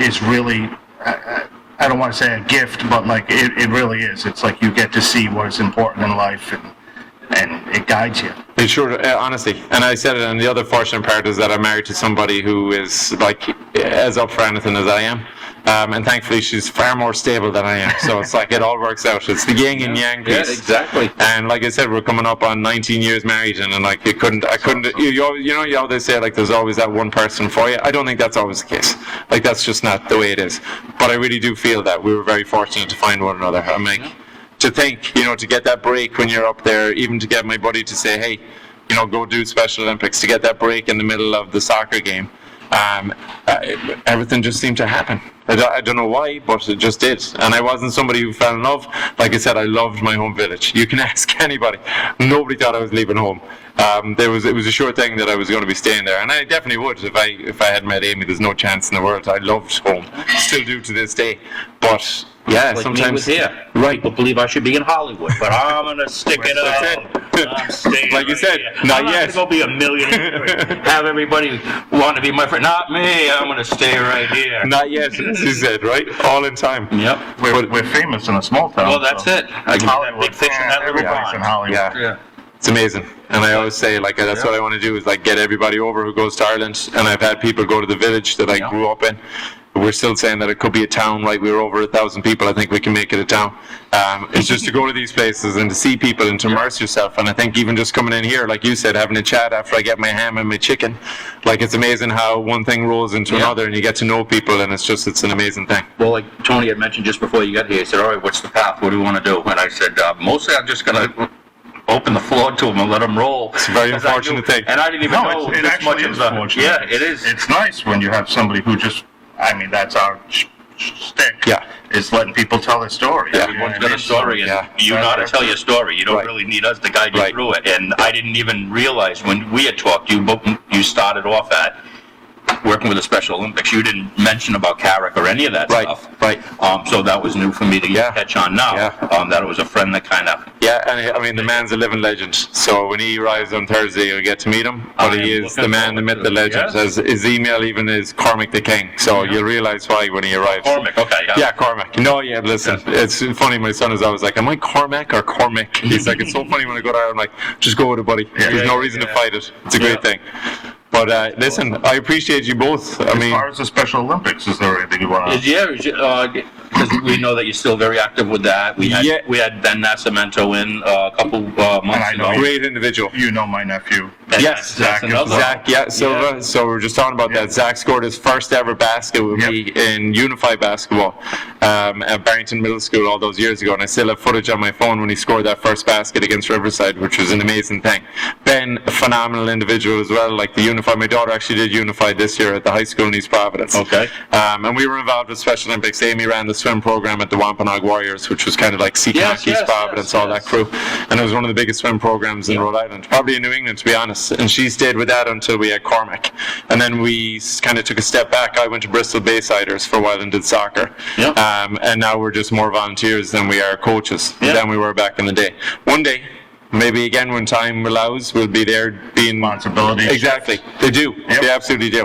is really, I don't want to say a gift, but like it really is. It's like you get to see what is important in life, and it guides you. It sure, honestly. And I said it, and the other fortunate part is that I'm married to somebody who is like as up for anything as I am. And thankfully she's far more stable than I am, so it's like it all works out. It's the yin and yang piece. Yeah, exactly. And like I said, we're coming up on 19 years married, and like I couldn't. You always say like there's always that one person for you. I don't think that's always the case. Like that's just not the way it is. But I really do feel that we were very fortunate to find one another. I'm like, to think, to get that break when you're up there, even to get my buddy to say, hey, go do Special Olympics, to get that break in the middle of the soccer game. Everything just seemed to happen. I don't know why, but it just did. And I wasn't somebody who fell in love. Like I said, I loved my home village. You can ask anybody. Nobody thought I was leaving home. It was a sure thing that I was going to be staying there, and I definitely would if I had met Amy. There's no chance in the world. I loved home, still do to this day. But yeah, like sometimes me with here. Right. People believe I should be in Hollywood, but I'm gonna stick it out. I'm staying like you right said, here. not I'm yet. not gonna go be a millionaire and have everybody want to be my friend. Not me. I'm gonna stay right here. Not yet, as you said, right? All in time. Yep. We're famous in a small town. Well, that's it. I can have big fish in that little Everybody's in pond. Hollywood. Yeah. It's amazing. And I always say, like, that's what I want to do is, like, get everybody over who goes to Ireland. And I've had people go to the village that I grew up in. We're still saying that it could be a town, right? We were over 1,000 people. I think we can make it a town. It's just to go to these places and to see people and to immerse yourself. And I think even just coming in here, like you said, having a chat after I get my ham and my chicken, like, it's amazing how one thing rolls into another and you get to know people, and it's an amazing thing. Well, like Tony had mentioned just before you got here, he said, all right, what's the path? What do we want to do? And I said, mostly I'm just going to open the floor to them and let them roll. It's a very unfortunate thing. And I didn't even know it this actually much is of the... fortunate. Yeah, it is. It's nice when you have somebody who just, that's our stick. Yeah. Is letting people tell their story. Yeah. Everyone's got a story, and you know how to tell your story. You don't really need us to guide you through it. And I didn't even realize when we had talked, you started off at working with the Special Olympics. You didn't mention about Carrick or any of that stuff. Right. So that was new for me to catch on now. Yeah. That it was a friend that kind of... Yeah, and the man's a living legend. So when he arrives on Thursday, you'll get to meet him. But he is the man, the myth, the legend. Yes. His email even is Cormac the King. So you'll realise why when he arrives. Cormac, okay. Yeah, Cormac. No, yeah, listen. It's funny. My son is always like, am I Cormac or Cormac? He's like, it's so funny when I go there. I'm like, just go with it, buddy. There's no reason to fight it. It's a great thing. But listen, I appreciate you both. As far as the Special Olympics, is there anything you want to... because we know that you're still very active with that. We had Ben Nascimento in a couple months ago. Great individual. You know my nephew. Yes, Zach. Silva. So we were just talking about that. Zach scored his first ever basket with me in unified basketball at Barrington Middle School all those years ago, and I still have footage on my phone when he scored that first basket against Riverside, which was an amazing thing. Ben, a phenomenal individual as well. Like the unified, my daughter actually did unified this year at the high school in East Providence. Okay. And we were involved with Special Olympics. Amy ran the swim program at the Wampanoag Warriors, which was kind of like Seacock, East Providence, all that crew. And it was one of the biggest swim programs in Rhode Island, probably in New England, to be honest. And she stayed with that until we had Cormac. And then we kind of took a step back. I went to Bristol Baysiders for a while and did soccer. And now we're just more volunteers than we are coaches than we were back in the day. One day, maybe again when time allows, we'll be there being... Responsibility. Exactly. They do. They absolutely do.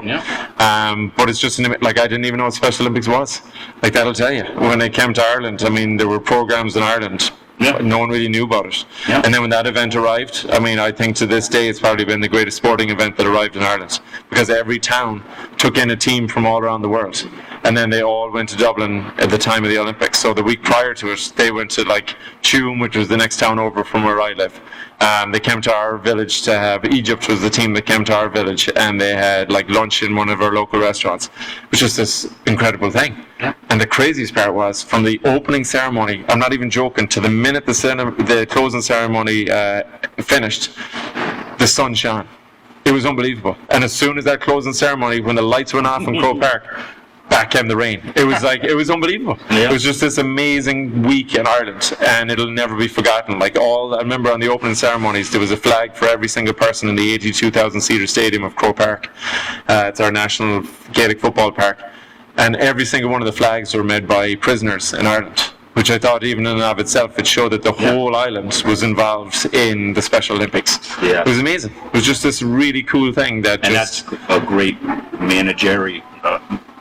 But it's just, like, I didn't even know what Special Olympics was. Like, that'll tell you. When I came to Ireland, there were programs in Ireland. No one really knew about it. And then when that event arrived, I think to this day it's probably been the greatest sporting event that arrived in Ireland, because every town took in a team from all around the world, and then they all went to Dublin at the time of the Olympics. So the week prior to it, they went to like Tuam, which was the next town over from where I live. They came to our village to have... Egypt was the team that came to our village, and they had like lunch in one of our local restaurants, which was this incredible thing. And the craziest part was, from the opening ceremony, I'm not even joking, to the minute the closing ceremony finished, the sun shone. It was unbelievable. And as soon as that closing ceremony, when the lights went off in Croke Park, back came the rain. It was like, it was unbelievable. It was just this amazing week in Ireland, and it'll never be forgotten. Like I remember on the opening ceremonies, there was a flag for every single person in the 82,000 seater stadium of Croke Park. It's our national Gaelic football park. And every single one of the flags were made by prisoners in Ireland, which I thought even in and of itself, it showed that the whole island was involved in the Special Olympics. It was amazing. It was just this really cool thing that that's a great managerial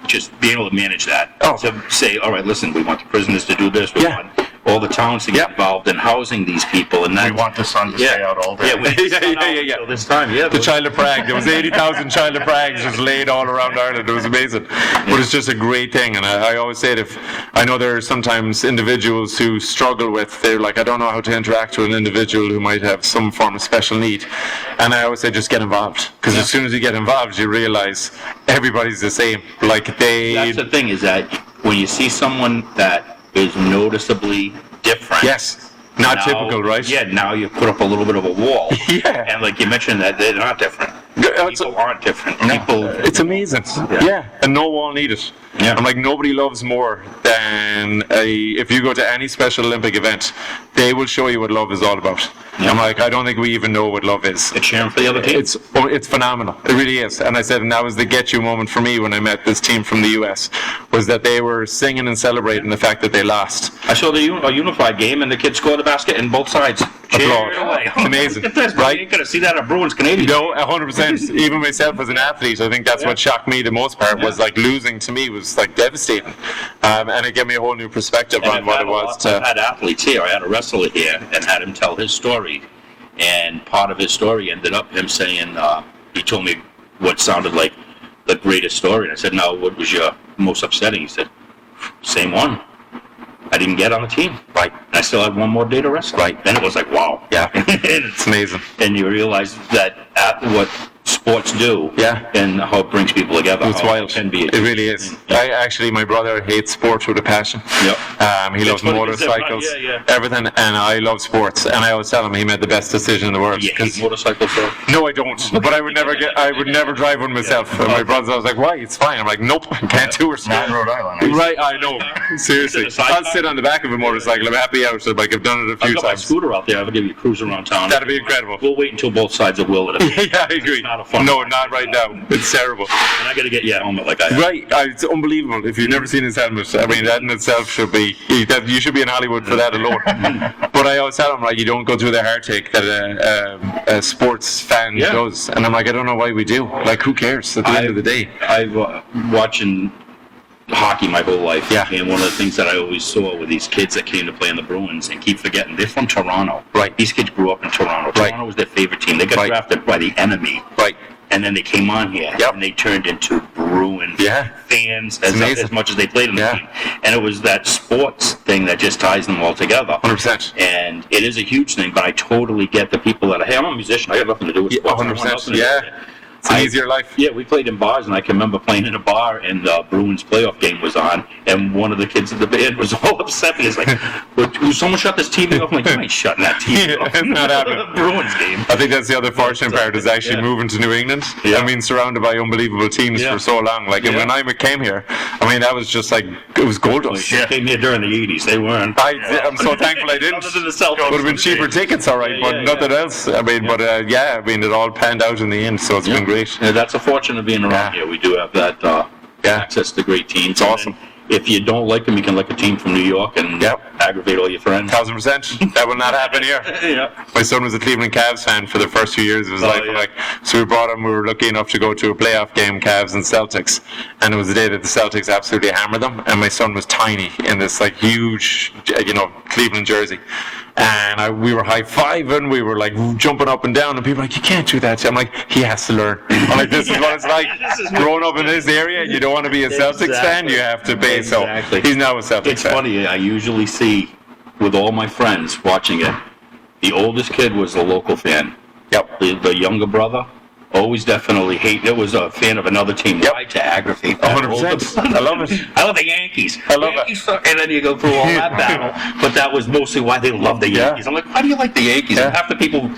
just being able to manage that. Oh. To say, all right, listen, we want the prisoners to do this. We Yeah. want all the towns to get Yeah. involved in housing these people. And We that, want the sun to stay out all day. Yeah, we Yeah. until this time, yeah. The Child of Prague. There was 80,000 Child of Pragues just laid all around Ireland. It was amazing. But it's just a great thing. And I always say that I know there are sometimes individuals who struggle with, they're like, I don't know how to interact with an individual who might have some form of special need. And I always say, just get involved. Because as soon as you get involved, you realize everybody's the same. Like That's the thing, is that when you see someone that is noticeably different. yes, not now- typical, right? Yeah, now you put up a little bit of a wall. Yeah. And like you mentioned, that they're not different. People aren't different. People. It's amazing. Yeah. And no wall needed. Yeah. I'm like, nobody loves more than if you go to any Special Olympic event, they will show you what love is all about. Yeah. I'm like, I don't think we even know what love is. They're cheering for the other team. It's phenomenal. It really is. And I said, and that was the get you moment for me when I met this team from the US, was that they were singing and celebrating the fact that they lost. I saw a unified game, and the kids scored the basket in both sides. Applaud. Cheered away. It's amazing, Look at this, right? You ain't gonna see that at Bruins Canadian. No, 100%. Even myself as an athlete, I think that's what shocked me the most part, was like losing to me was like devastating. And it gave me a whole new perspective on what it was I've to. had athletes here. I had a wrestler here and had him tell his story. And part of his story ended up him saying, he told me what sounded like the greatest story. And I said, no, what was your most upsetting? He said, same one. I didn't get on the team. Right. And I still had one more day to wrestle. Right. Then it was like, wow. Yeah. And It's amazing. and you realize that what sports do, Yeah. and how it brings people together. It's how wild. It can be. It really is. My brother hates sports with a passion. Yep. He loves funny you said that, motorcycles, yeah. everything, and I love sports. And I always tell him he made the best decision in the world. You hate 'cause- motorcycles, though? no, I don't. But I would never drive one myself. And my brother was like, "Why? It's fine." I'm like, "Nope, I can't do it." Not in Rhode Island. Right, I know. Seriously, Is it a sidecar? I'll sit on the back of a motorcycle. I'm happy out. So like I've done it a I've few got my times. scooter out there. I'll give you a cruise around town. That'd be incredible. We'll wait until both sides are willing. And Yeah, I agree. not a fun No, ride. not right now. It's terrible. I got to get you a helmet like I have. Right, it's unbelievable. If you've never seen his helmet, I mean, that in itself should be, you should be in Hollywood for that alone. But I always tell him, like, you don't go through the heartache that a sports fan Yeah. does. And I'm like, I don't know why we do. Like, who cares at the end of the day? I've watching hockey my whole life. Yeah. And one of the things that I always saw with these kids that came to play in the Bruins and keep forgetting, they're from Toronto. Right. These kids grew up in Toronto. Right. Toronto was their favorite team. They got Right. drafted by the enemy. Right. And then they came on here, Yep. and they turned into Bruin Yeah. fans amazing. as much as they played in the Yeah. team. And it was that sports thing that just ties them all together. 100%. And it is a huge thing, but I totally get the people that are, hey, I'm a musician. I got nothing to do with Yeah, sports. I want 100%. nothing to do with Yeah. it. It's an easier life. Yeah, we played in bars, and I can remember playing in a bar, and the Bruins playoff game was on, and one of the kids in the band was all upset. He's like, "Will someone shut this TV off?" I'm like, "You ain't shutting that TV Yeah, off." it's not happening. The Bruins game. I think that's the other fortunate part is actually Yeah. moving to New England. Yeah. I mean, surrounded by unbelievable teams Yeah. for so long. Like, and Yeah. when I came here, I mean, that was just like, it was gold dust. They came here during the '80s. They weren't. I'm so thankful I didn't. Other than the Celtics. Would have been cheaper tickets, all right, Yeah, but yeah, nothing else. I mean, but yeah, I mean, it all panned out in the end, so it's been great. Yeah, that's a fortune of being around Yeah. here. We do have that Yeah. access to great teams. It's awesome. And if you don't like them, you can like a team from New York and Yep. aggravate all your friends. 1,000%. That will not happen here. Yeah. My son was a Cleveland Cavs fan for the first few years of his life. yeah. Like, so we brought him. We were lucky enough to go to a playoff game, Cavs and Celtics, and it was the day that the Celtics absolutely hammered them. And my son was tiny in this like huge, Cleveland jersey. And we were high-fiving, we were like jumping up and down, and people were like, you can't do that. I'm like, he has to learn. I'm like, this is what it's like. Growing up in this area, you don't want to be a Celtics fan, you have to pay. Exactly. So he's now a Celtics It's fan. funny, I usually see with all my friends watching it, the oldest kid was a local fan. Yep. The younger brother always definitely was a fan of another team. Yep. Why? To aggravate that 100%. older- I love it. I love the Yankees. I love it. Yankees suck. And then you go through all that battle. But that was mostly why they love the Yeah. Yankees. I'm like, why do you like the Yankees? Yeah. And half the people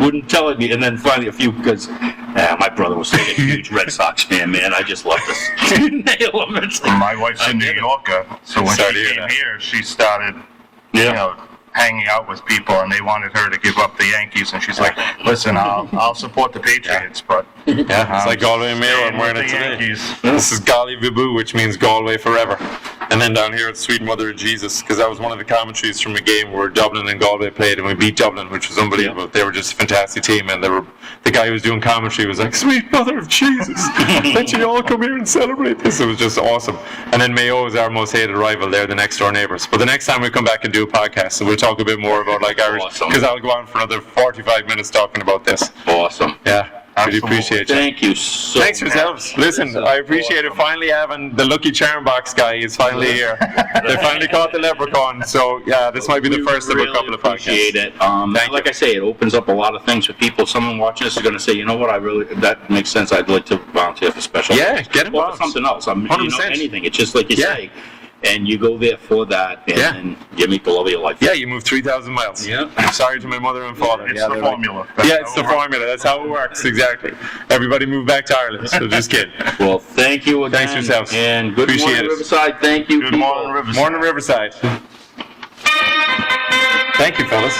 wouldn't tell me. And then finally a few, because my brother was such a huge Red Sox fan, man. I just love to nail him. It's like, My wife's a New Yorker, so when Sorry to she hear came that. here, she started, hanging out with people, and they wanted her to give up the Yankees, and she's like, "Listen, I'll support the Patriots, but Yeah, it's like Galway Mayo. I'm staying wearing with it the today. Yankees." This is Galway Vibu, which means Galway forever. And then down here at Sweet Mother of Jesus, because that was one of the commentaries from a game where Dublin and Galway played, and we beat Dublin, which was unbelievable. They were just a fantastic team, and the guy who was doing commentary was like, "Sweet Mother of Jesus, let you all come here and celebrate this." It was just awesome. And then Mayo is our most hated rival. They're the next door neighbours. But the next time we come back and do a podcast, so we'll talk a bit more about like Irish, because I'll go on for another 45 minutes talking about this. Awesome. Yeah. Really appreciate it. Thank you so much. Thanks yourselves. Listen, I appreciate it. Finally having the Lucky Charm Box guy is finally here. They finally caught the leprechaun. So yeah, this might be the first of a couple of podcasts. Appreciate it. Like I say, it opens up a lot of things for people. Someone watching this is going to say, you know what, that makes sense. I'd like to volunteer for special. Yeah, get or involved. for something else. I mean, 100%. Anything. It's just like you say. And you go there for that, and you meet the love of your life. Yeah, you move 3,000 miles. Yeah. Sorry to my mother and father. It's the formula. It's the formula. That's how it works. Exactly. Everybody move back to Ireland. So just kidding. Well, thank you again. Thanks yourselves. And good Appreciate morning, it. Riverside. Thank you. Good morning, Riverside. Morning, Riverside. Thank you, fellas.